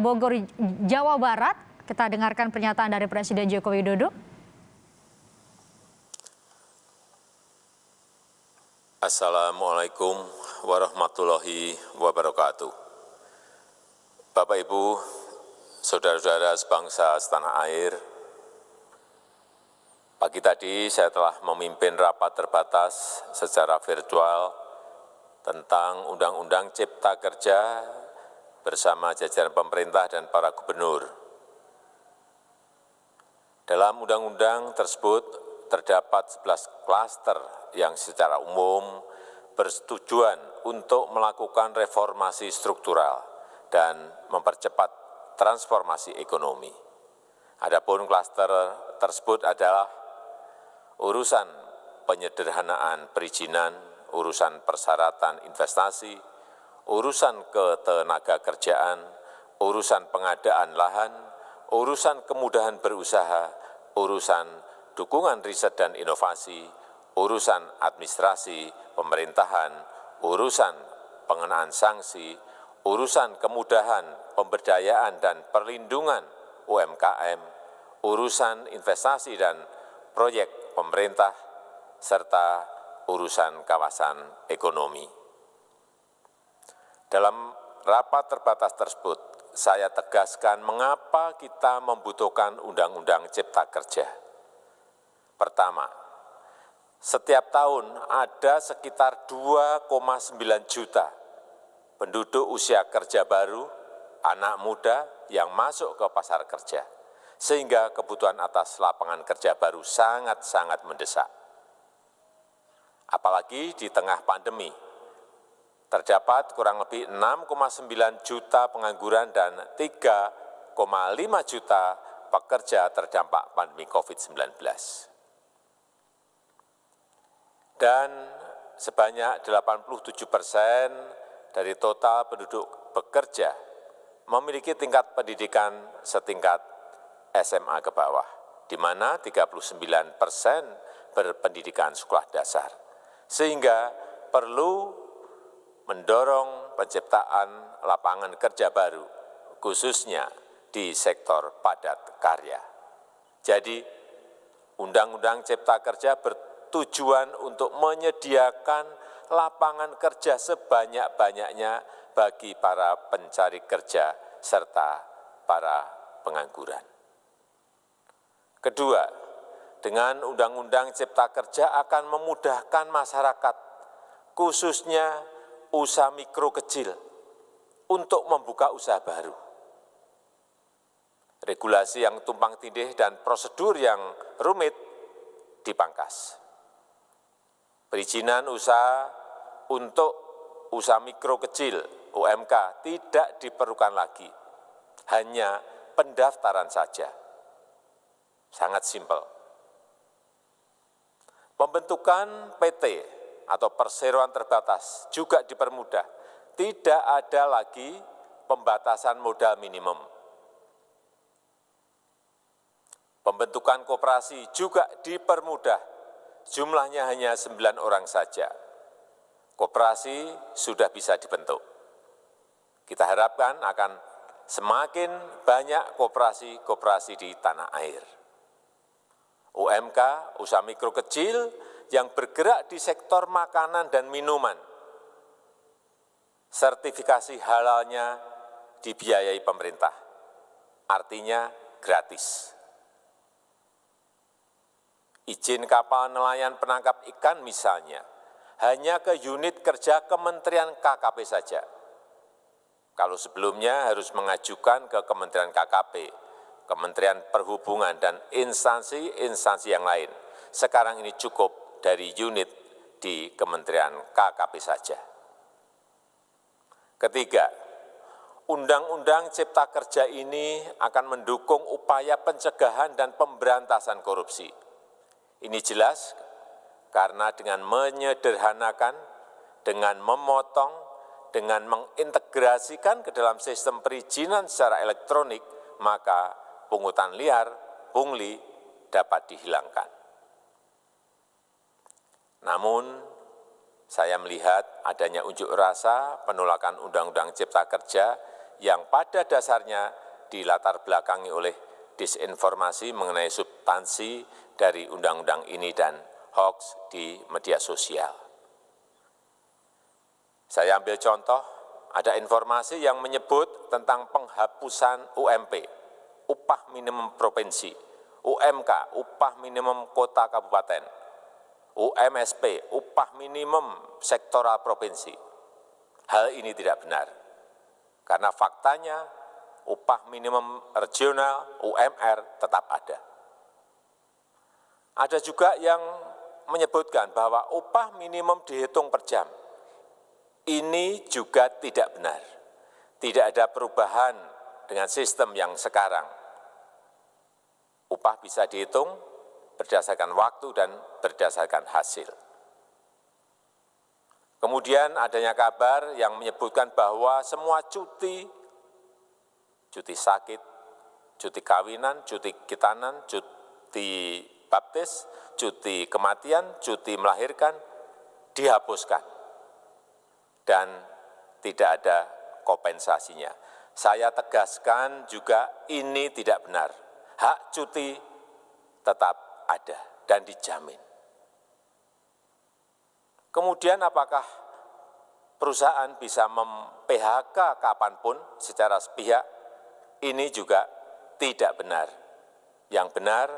Bogor, Jawa Barat. Kita dengarkan pernyataan dari Presiden Joko Widodo. Assalamualaikum warahmatullahi wabarakatuh. Bapak Ibu, saudara-saudara sebangsa setanah air, pagi tadi saya telah memimpin rapat terbatas secara virtual tentang Undang-Undang Cipta Kerja bersama jajaran pemerintah dan para gubernur. Dalam undang-undang tersebut terdapat 11 klaster yang secara umum bertujuan untuk melakukan reformasi struktural dan mempercepat transformasi ekonomi. Adapun klaster tersebut adalah urusan penyederhanaan perizinan, urusan persyaratan investasi, urusan ketenagakerjaan, urusan pengadaan lahan, urusan kemudahan berusaha, urusan dukungan riset dan inovasi, urusan administrasi pemerintahan, urusan pengenaan sanksi, urusan kemudahan pemberdayaan dan perlindungan UMKM, urusan investasi dan proyek pemerintah, serta urusan kawasan ekonomi. Dalam rapat terbatas tersebut, saya tegaskan mengapa kita membutuhkan Undang-Undang Cipta Kerja. Pertama, setiap tahun ada sekitar 2,9 juta penduduk usia kerja baru, anak muda yang masuk ke pasar kerja, sehingga kebutuhan atas lapangan kerja baru sangat-sangat mendesak. Apalagi di tengah pandemi, terdapat kurang lebih 6,9 juta pengangguran dan 3,5 juta pekerja terdampak pandemi COVID-19. Dan sebanyak 87% dari total penduduk bekerja memiliki tingkat pendidikan setingkat SMA ke bawah, di mana 39% berpendidikan sekolah dasar, sehingga perlu mendorong penciptaan lapangan kerja baru, khususnya di sektor padat karya. Jadi, Undang-Undang Cipta Kerja bertujuan untuk menyediakan lapangan kerja sebanyak-banyaknya bagi para pencari kerja serta para pengangguran. Kedua, dengan Undang-Undang Cipta Kerja akan memudahkan masyarakat, khususnya usaha mikro kecil, untuk membuka usaha baru. Regulasi yang tumpang tindih dan prosedur yang rumit dipangkas. Perizinan usaha untuk usaha mikro kecil (UMK) tidak diperlukan lagi, hanya pendaftaran saja. Sangat simpel. Pembentukan PT atau perseroan terbatas juga dipermudah. Tidak ada lagi pembatasan modal minimum. Pembentukan koperasi juga dipermudah. Jumlahnya hanya 9 orang saja. Koperasi sudah bisa dibentuk. Kita harapkan akan semakin banyak koperasi-koperasi di tanah air. UMK, usaha mikro kecil, yang bergerak di sektor makanan dan minuman, sertifikasi halalnya dibiayai pemerintah, artinya gratis. Izin kapal nelayan penangkap ikan misalnya, hanya ke unit kerja Kementerian KKP saja. Kalau sebelumnya harus mengajukan ke Kementerian KKP, Kementerian Perhubungan, dan instansi-instansi yang lain. Sekarang ini cukup dari unit di Kementerian KKP saja. Ketiga, Undang-Undang Cipta Kerja ini akan mendukung upaya pencegahan dan pemberantasan korupsi. Ini jelas karena dengan menyederhanakan, dengan memotong, dengan mengintegrasikan ke dalam sistem perizinan secara elektronik, maka pungutan liar, pungli dapat dihilangkan. Namun, saya melihat adanya unjuk rasa penolakan Undang-Undang Cipta Kerja yang pada dasarnya dilatar belakangi oleh disinformasi mengenai substansi dari undang-undang ini dan hoax di media sosial. Saya ambil contoh, ada informasi yang menyebut tentang penghapusan UMP, upah minimum provinsi, UMK, upah minimum kota kabupaten, UMSP, upah minimum sektoral provinsi. Hal ini tidak benar, karena faktanya upah minimum regional, UMR, tetap ada. Ada juga yang menyebutkan bahwa upah minimum dihitung per jam. Ini juga tidak benar. Tidak ada perubahan dengan sistem yang sekarang. Upah bisa dihitung berdasarkan waktu dan berdasarkan hasil. Kemudian adanya kabar yang menyebutkan bahwa semua cuti sakit, cuti kawinan, cuti khitanan, cuti baptis, cuti kematian, cuti melahirkan, dihapuskan. Dan tidak ada kompensasinya. Saya tegaskan juga ini tidak benar. Hak cuti tetap ada dan dijamin. Kemudian apakah perusahaan bisa mem-PHK kapanpun secara sepihak? Ini juga tidak benar. Yang benar,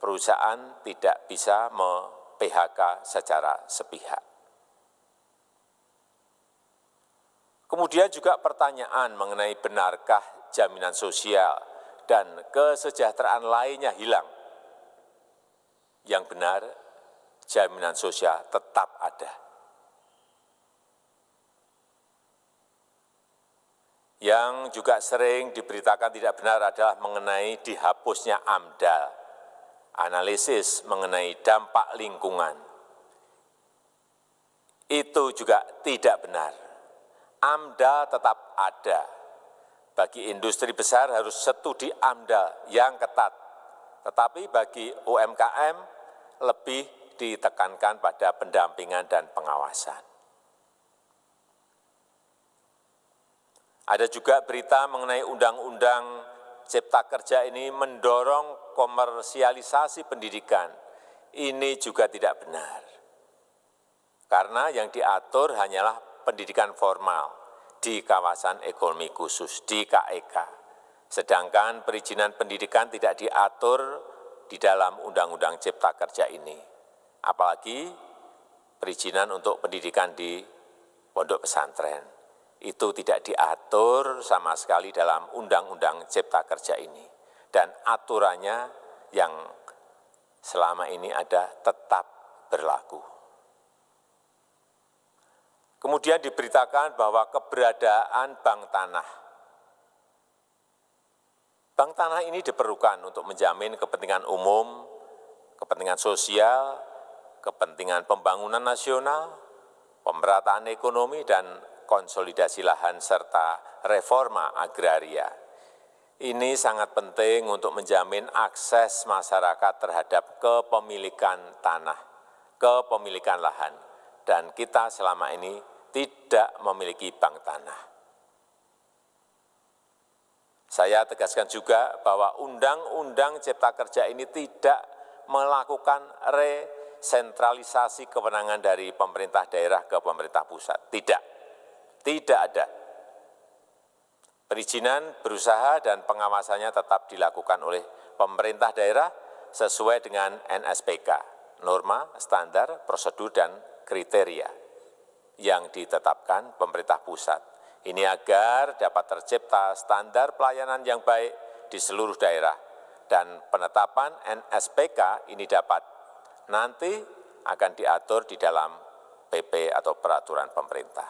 perusahaan tidak bisa me-PHK secara sepihak. Kemudian juga pertanyaan mengenai benarkah jaminan sosial dan kesejahteraan lainnya hilang. Yang benar, jaminan sosial tetap ada. Yang juga sering diberitakan tidak benar adalah mengenai dihapusnya AMDAL, analisis mengenai dampak lingkungan. Itu juga tidak benar. AMDAL tetap ada. Bagi industri besar harus studi AMDAL yang ketat. Tetapi bagi UMKM lebih ditekankan pada pendampingan dan pengawasan. Ada juga berita mengenai Undang-Undang Cipta Kerja ini mendorong komersialisasi pendidikan. Ini juga tidak benar. Karena yang diatur hanyalah pendidikan formal di kawasan ekonomi khusus, di KEK. Sedangkan perizinan pendidikan tidak diatur di dalam Undang-Undang Cipta Kerja ini. Apalagi perizinan untuk pendidikan di pondok pesantren. Itu tidak diatur sama sekali dalam Undang-Undang Cipta Kerja ini. Dan aturannya yang selama ini ada tetap berlaku. Kemudian diberitakan bahwa keberadaan bank tanah. Bank tanah ini diperlukan untuk menjamin kepentingan umum, kepentingan sosial, kepentingan pembangunan nasional, pemerataan ekonomi, dan konsolidasi lahan serta reforma agraria. Ini sangat penting untuk menjamin akses masyarakat terhadap kepemilikan tanah, kepemilikan lahan, dan kita selama ini tidak memiliki bank tanah. Saya tegaskan juga bahwa Undang-Undang Cipta Kerja ini tidak melakukan resentralisasi kewenangan dari pemerintah daerah ke pemerintah pusat. Tidak ada. Perizinan berusaha dan pengawasannya tetap dilakukan oleh pemerintah daerah sesuai dengan NSPK, norma, standar, prosedur, dan kriteria yang ditetapkan pemerintah pusat. Ini agar dapat tercipta standar pelayanan yang baik di seluruh daerah dan penetapan NSPK ini dapat nanti akan diatur di dalam PP atau peraturan pemerintah.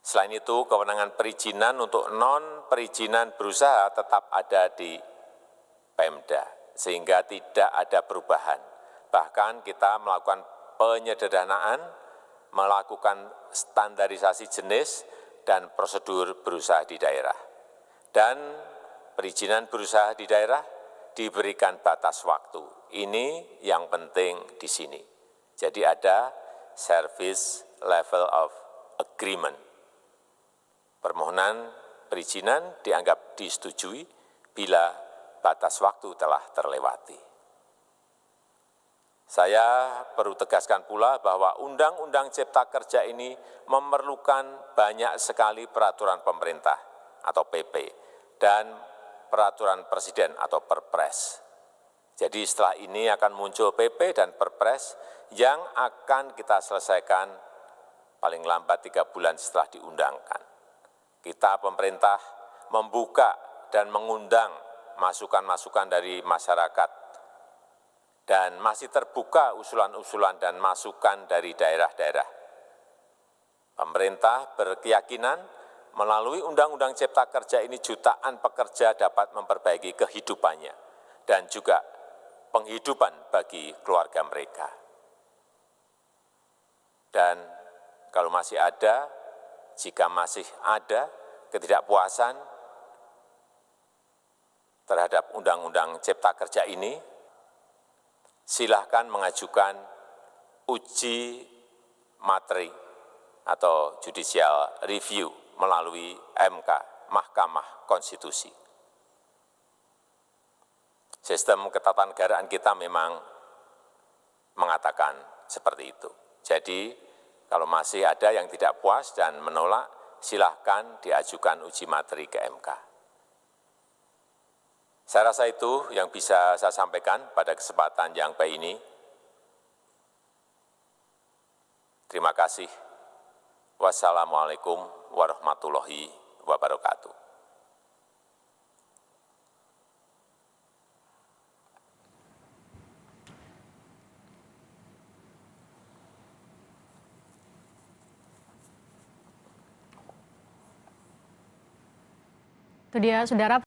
Selain itu, kewenangan perizinan untuk non-perizinan berusaha tetap ada di Pemda, sehingga tidak ada perubahan. Bahkan kita melakukan penyederhanaan, melakukan standarisasi jenis dan prosedur berusaha di daerah. Dan perizinan berusaha di daerah diberikan batas waktu. Ini yang penting di sini. Jadi ada service level of agreement. Permohonan perizinan dianggap disetujui bila batas waktu telah terlewati. Saya perlu tegaskan pula bahwa Undang-Undang Cipta Kerja ini memerlukan banyak sekali peraturan pemerintah atau PP dan peraturan presiden atau Perpres. Jadi setelah ini akan muncul PP dan Perpres yang akan kita selesaikan paling lambat 3 bulan setelah diundangkan. Kita pemerintah membuka dan mengundang masukan-masukan dari masyarakat dan masih terbuka usulan-usulan dan masukan dari daerah-daerah. Pemerintah berkeyakinan melalui Undang-Undang Cipta Kerja ini jutaan pekerja dapat memperbaiki kehidupannya dan juga penghidupan bagi keluarga mereka. Dan kalau masih ada, jika masih ada ketidakpuasan terhadap Undang-Undang Cipta Kerja ini, silahkan mengajukan uji materi atau judicial review melalui MK, Mahkamah Konstitusi. Sistem ketatanegaraan kita memang mengatakan seperti itu. Jadi, kalau masih ada yang tidak puas dan menolak, silahkan diajukan uji materi ke MK. Saya rasa itu yang bisa saya sampaikan pada kesempatan yang baik ini. Terima kasih. Wassalamualaikum warahmatullahi wabarakatuh. Itu dia, Saudara.